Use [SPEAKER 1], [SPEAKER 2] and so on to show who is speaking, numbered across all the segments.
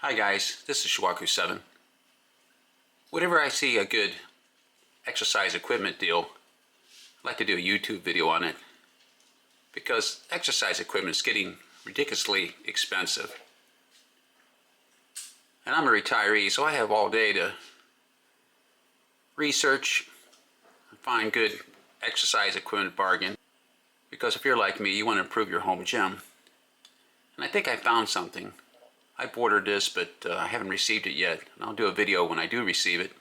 [SPEAKER 1] Hi guys, this is Shawaku7. Whenever I see a good exercise equipment deal, I'd like to do a YouTube video on it because exercise equipment is getting ridiculously expensive. And I'm a retiree, so I have all day to research and find good exercise equipment bargain. Because if you're like me, you want to improve your home gym. And I think I found something. I've ordered this, but I haven't received it yet. And I'll do a video when I do receive it.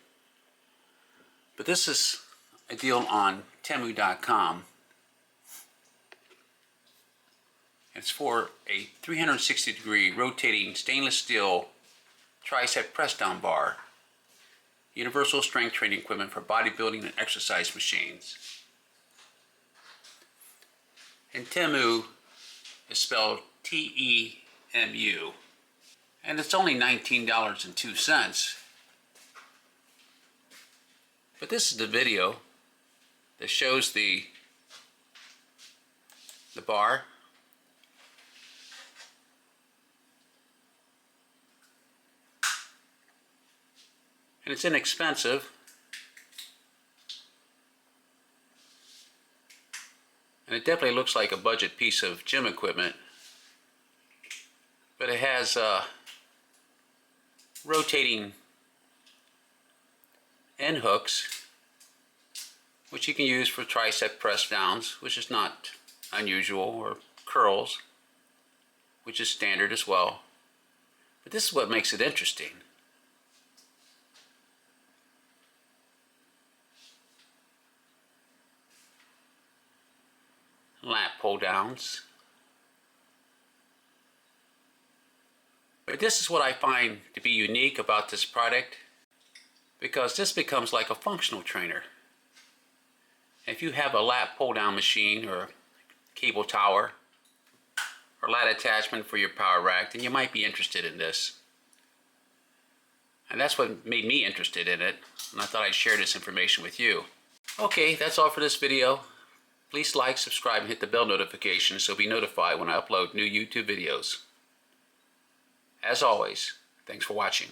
[SPEAKER 1] But this is a deal on Temu.com. It's for a 360-degree rotating stainless steel tricep press-down bar. Universal strength training equipment for bodybuilding and exercise machines. And Temu is spelled T-E-M-U. And it's only $19.02. But this is the video that shows the bar. And it's inexpensive. And it definitely looks like a budget piece of gym equipment. But it has rotating end hooks, which you can use for tricep press downs, which is not unusual, or curls, which is standard as well. But this is what makes it interesting. Lat pull downs. But this is what I find to be unique about this product, because this becomes like a functional trainer. If you have a lat pull down machine or cable tower or lat attachment for your power rack, then you might be interested in this. And that's what made me interested in it, and I thought I'd share this information with you. Okay, that's all for this video. Please like, subscribe, and hit the bell notification so you'll be notified when I upload new YouTube videos. As always, thanks for watching.